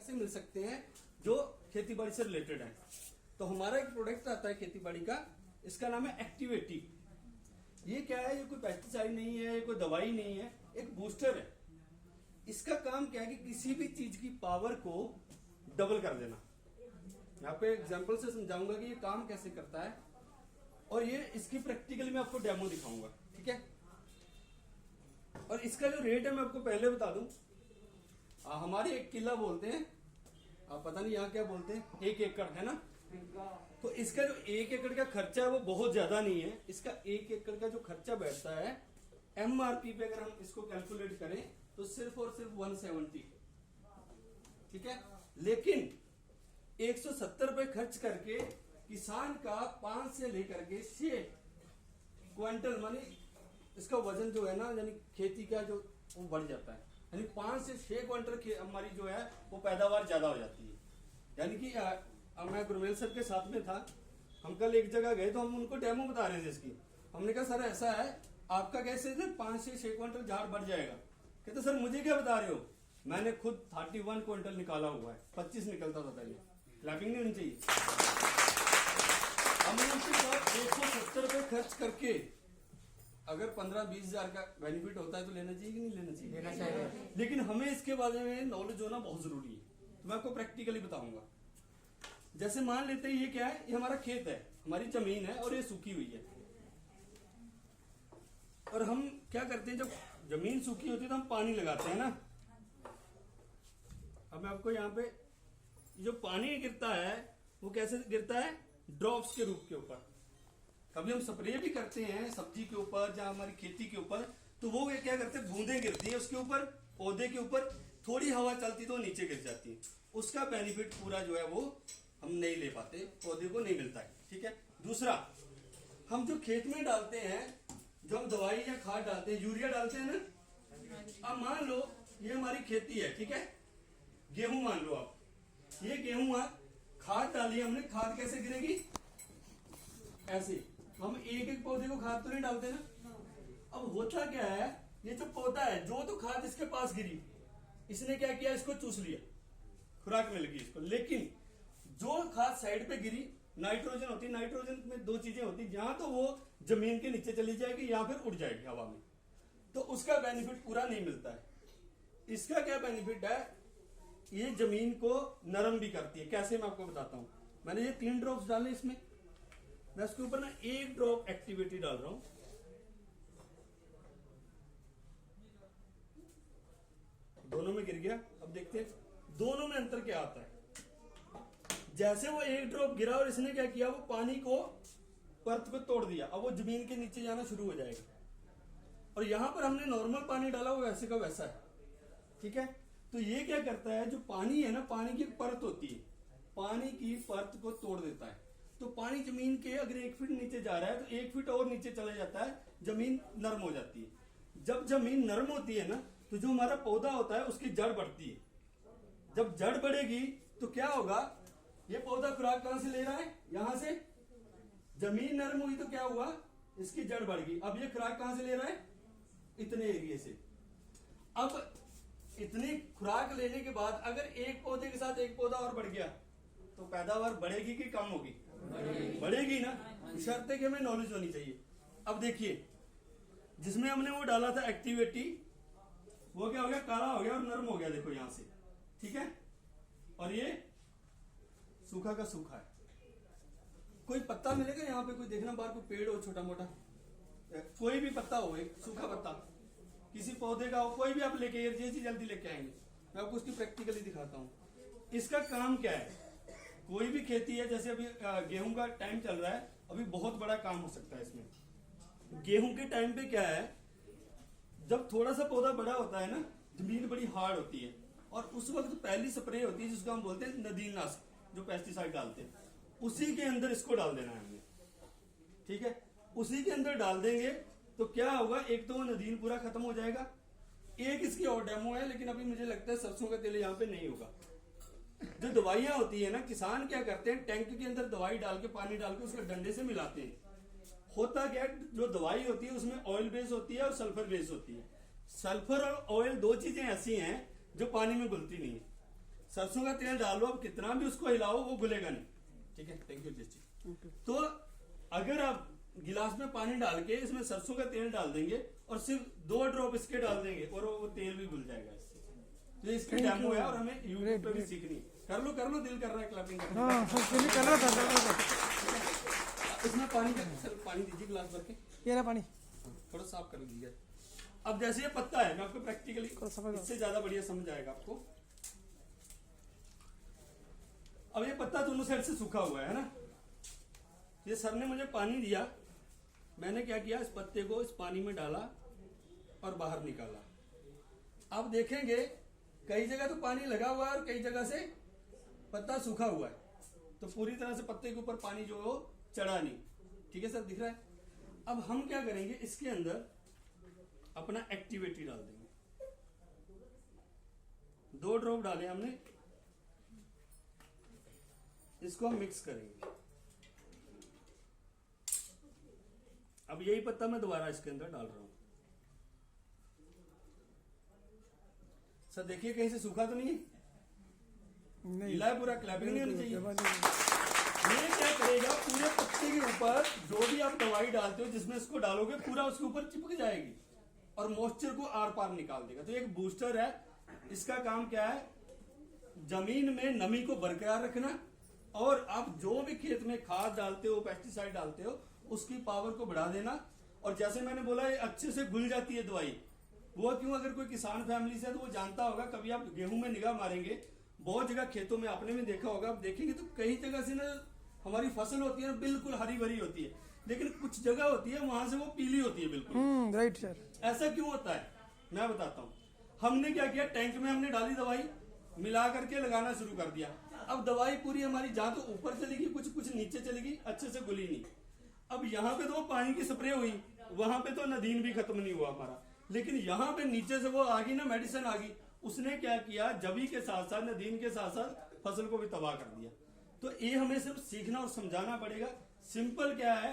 से मिल सकते हैं जो खेती बाड़ी से रिलेटेड है। तो हमारा एक प्रोडक्ट आता है खेती बाड़ी का, इसका नाम है एक्टिवेटी। ये क्या है, ये कोई पेस्टिसाइड नहीं है, ये कोई दवाई नहीं है, एक बूस्टर है। इसका काम क्या है कि किसी भी चीज की पावर को डबल कर देना। यहाँ पे एग्जांपल से समझाऊंगा कि ये काम कैसे करता है, और ये इसकी प्रैक्टिकली मैं आपको डेमो दिखाऊंगा, ठीक है। और इसका जो रेट है मैं आपको पहले बता दूं, हमारे 1 किला बोलते हैं, आप पता नहीं यहाँ क्या बोलते हैं, 1 एकड़ है ना। तो इसका जो 1 एकड़ का खर्चा है वो बहुत ज्यादा नहीं है। इसका 1 एकड़ का जो खर्चा बैठता है MRP पे अगर हम इसको कैलकुलेट करें तो सिर्फ और सिर्फ 170, ठीक है। लेकिन 170 रुपए खर्च करके किसान का 5 से लेकर के 6 क्विंटल मानी इसका वजन जो है ना, यानी खेती का जो वो बढ़ जाता है, यानी 5 से 6 क्विंटल हमारी जो है वो पैदावार ज्यादा हो जाती है। यानी कि मैं गुरमेल सर के साथ में था, हम कल एक जगह गए तो हम उनको डेमो बता रहे थे इसकी। हमने कहा सर ऐसा है, आपका कैसे 5 से 6 क्विंटल झाड़ बढ़ जाएगा। कहते सर मुझे क्या बता रहे हो, मैंने खुद 31 क्विंटल निकाला हुआ है, 25 निकलता था पहले। क्लैपिंग नहीं होनी चाहिए। हमने उसके साथ 170 रुपए खर्च करके अगर 15-20 हजार का बेनिफिट होता है तो लेना चाहिए कि नहीं लेना चाहिए? लेना चाहिए। लेकिन हमें इसके बारे में नॉलेज होना बहुत जरूरी है। तो मैं आपको प्रैक्टिकली बताऊंगा। जैसे मान लेते हैं ये क्या है, ये हमारा खेत है, हमारी जमीन है और ये सूखी हुई है। और हम क्या करते हैं, जब जमीन सूखी होती है तो हम पानी लगाते हैं ना। अब मैं आपको यहाँ पे जो पानी गिरता है वो कैसे गिरता है, ड्रॉप्स के रूप के ऊपर। कभी हम स्प्रे भी करते हैं सब्जी के ऊपर या हमारी खेती के ऊपर, तो वो ये क्या करते हैं, बूंदें गिरती है उसके ऊपर, पौधे के ऊपर, थोड़ी हवा चलती तो नीचे गिर जाती है। उसका बेनिफिट पूरा जो है वो हम नहीं ले पाते, पौधे को नहीं मिलता है, ठीक है। दूसरा, हम जो खेत में डालते हैं, जो हम दवाई या खाद डालते हैं, यूरिया डालते हैं ना। अब मान लो ये हमारी खेती है, ठीक है, गेहूं मान लो आप, ये गेहूं है, खाद डाली हमने, खाद कैसे गिरेगी, ऐसे। हम एक एक पौधे को खाद तो नहीं डालते ना। अब होता क्या है, ये जो पौधा है, जो तो खाद इसके पास गिरी, इसने क्या किया, इसको चूस लिया, खुराक मिल गई इसको। लेकिन जो खाद साइड पे गिरी, नाइट्रोजन होती है, नाइट्रोजन में 2 चीजें होती है, जहां तो वो जमीन के नीचे चली जाएगी या फिर उड़ जाएगी हवा में, तो उसका बेनिफिट पूरा नहीं मिलता है। इसका क्या बेनिफिट है, ये जमीन को नरम भी करती है। कैसे, मैं आपको बताता हूं। मैंने ये 3 ड्रॉप्स डाले इसमें, मैं इसके ऊपर ना 1 ड्रॉप एक्टिविटी डाल रहा हूं। दोनों में गिर गया। अब देखते हैं दोनों में अंतर क्या आता है। जैसे वो 1 ड्रॉप गिरा और इसने क्या किया, वो पानी को परत को तोड़ दिया, अब वो जमीन के नीचे जाना शुरू हो जाएगा। और यहां पर हमने नॉर्मल पानी डाला, वो वैसे का वैसा है, ठीक है। तो ये क्या करता है, जो पानी है ना, पानी की परत होती है, पानी की परत को तोड़ देता है। तो पानी जमीन के अगर 1 फीट नीचे जा रहा है तो 1 फीट और नीचे चला जाता है, जमीन नरम हो जाती है। जब जमीन नरम होती है ना, तो जो हमारा पौधा होता है उसकी जड़ बढ़ती है। जब जड़ बढ़ेगी तो क्या होगा, ये पौधा खुराक कहां से ले रहा है, यहां से। जमीन नरम हुई तो क्या हुआ, इसकी जड़ बढ़ गई। अब ये खुराक कहां से ले रहा है, इतने एरिया से। अब इतनी खुराक लेने के बाद अगर एक पौधे के साथ एक पौधा और बढ़ गया तो पैदावार बढ़ेगी कि कम होगी, बढ़ेगी ना। शर्त है कि हमें नॉलेज होनी चाहिए। अब देखिए, जिसमें हमने वो डाला था एक्टिविटी, वो क्या हो गया, काला हो गया और नरम हो गया, देखो यहां से, ठीक है। और ये सूखा का सूखा है। कोई पत्ता मिलेगा यहाँ पे, कोई देखना बाहर कोई पेड़ हो छोटा मोटा, कोई भी पत्ता हो, एक सूखा पत्ता किसी पौधे का हो, कोई भी आप लेके जैसी जल्दी लेके आएंगे, मैं आपको उसकी प्रैक्टिकली दिखाता हूँ। इसका काम क्या है, कोई भी खेती है, जैसे अभी गेहूं का टाइम चल रहा है, अभी बहुत बड़ा काम हो सकता है इसमें। गेहूं के टाइम पे क्या है, जब थोड़ा सा पौधा बड़ा होता है ना, जमीन बड़ी हार्ड होती है, और उस वक्त पहली स्प्रे होती है जिसको हम बोलते हैं नदीनाशक, जो पेस्टिसाइड डालते हैं, उसी के अंदर इसको डाल देना है हमें, ठीक है। उसी के अंदर डाल देंगे तो क्या होगा, एक तो वो नदीन पूरा खत्म हो जाएगा। एक इसकी और डेमो है, लेकिन अभी मुझे लगता है सरसों का तेल यहाँ पे नहीं होगा। जो दवाइयां होती है ना, किसान क्या करते हैं, टैंक के अंदर दवाई डाल के, पानी डाल के उसके डंडे से मिलाते हैं। होता क्या, जो दवाई होती है उसमें ऑयल बेस होती है और सल्फर बेस होती है। सल्फर और ऑयल 2 चीजें ऐसी हैं जो पानी में घुलती नहीं है। सरसों का तेल डालो, अब कितना भी उसको हिलाओ वो घुलेगा नहीं। ठीक है, थैंक यू जी। तो अगर आप गिलास में पानी डाल के इसमें सरसों का तेल डाल देंगे और सिर्फ 2 ड्रॉप इसके डाल देंगे और वो तेल भी घुल जाएगा इससे। तो इसकी डेमो है और हमें यूट्यूब पे भी सीखनी है। कर लो दिल कर रहा है क्लैपिंग करने का। कर रहा था। इसमें पानी दीजिए गिलास भर के, ये रहा पानी, थोड़ा साफ कर लीजिए। अब जैसे ये पत्ता है, मैं आपको प्रैक्टिकली इससे ज्यादा बढ़िया समझ आएगा आपको। अब ये पत्ता दोनों साइड से सूखा हुआ है ना, ये सर ने मुझे पानी दिया, मैंने क्या किया, इस पत्ते को इस पानी में डाला और बाहर निकाला। अब देखेंगे कई जगह तो पानी लगा हुआ है और कई जगह से पत्ता सूखा हुआ है, तो पूरी तरह से पत्ते के ऊपर पानी जो है वो चढ़ा नहीं। ठीक है सर, दिख रहा है। अब हम क्या करेंगे, इसके अंदर अपना एक्टिविटी डाल देंगे। 2 ड्रॉप डाले हमने, इसको हम मिक्स करेंगे। अब यही पत्ता मैं दोबारा इसके अंदर डाल रहा हूं। सर देखिए कहीं से सूखा तो नहीं है, गीला है पूरा, क्लैपिंग नहीं होनी चाहिए। ये क्या करेगा, पूरे पत्ते के ऊपर जो भी आप दवाई डालते हो जिसमें इसको डालोगे पूरा उसके ऊपर चिपक जाएगी और मॉइस्चर को आर पार निकाल देगा। तो एक बूस्टर है, इसका काम क्या है, जमीन में नमी को बरकरार रखना और आप जो भी खेत में खाद डालते हो, पेस्टिसाइड डालते हो, उसकी पावर को बढ़ा देना। और जैसे मैंने बोला ये अच्छे से घुल जाती है दवाई। वो क्यों, अगर कोई किसान फैमिली से है तो वो जानता होगा। कभी आप गेहूं में निगाह मारेंगे, बहुत जगह खेतों में आपने भी देखा होगा, आप देखेंगे तो कई जगह से ना हमारी फसल होती है ना बिल्कुल हरी भरी होती है, लेकिन कुछ जगह होती है वहां से वो पीली होती है बिल्कुल। Right sir. ऐसा क्यों होता है मैं बताता हूँ। हमने क्या किया, टैंक में हमने डाली दवाई, मिला करके लगाना शुरू कर दिया। अब दवाई पूरी हमारी जहां तो ऊपर चलेगी, कुछ नीचे चलेगी, अच्छे से घुली नहीं। अब यहाँ पे तो पानी की स्प्रे हुई, वहां पे तो नदीन भी खत्म नहीं हुआ हमारा, लेकिन यहाँ पे नीचे से वो आ गई ना, मेडिसिन आ गई, उसने क्या किया, जबी के साथ साथ नदीन के साथ साथ फसल को भी तबाह कर दिया। तो ये हमें सिर्फ सीखना और समझाना पड़ेगा। सिंपल क्या है,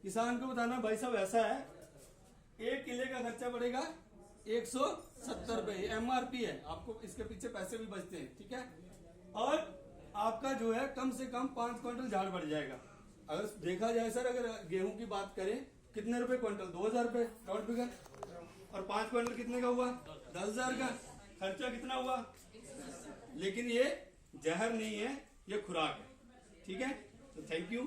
किसान को बताना भाई साहब ऐसा है, 1 किले का खर्चा पड़ेगा 170 रुपए, MRP है, आपको इसके पीछे पैसे भी बचते हैं। ठीक है, और आपका जो है कम से कम 5 क्विंटल झाड़ बढ़ जाएगा। अगर देखा जाए सर, अगर गेहूं की बात करें, कितने रुपए क्विंटल, 2000 रुपए टॉट बिगन, और 5 क्विंटल कितने का हुआ, 10,000 का। खर्चा कितना हुआ, लेकिन ये जहर नहीं है, ये खुराक है। ठीक है, तो थैंक यू।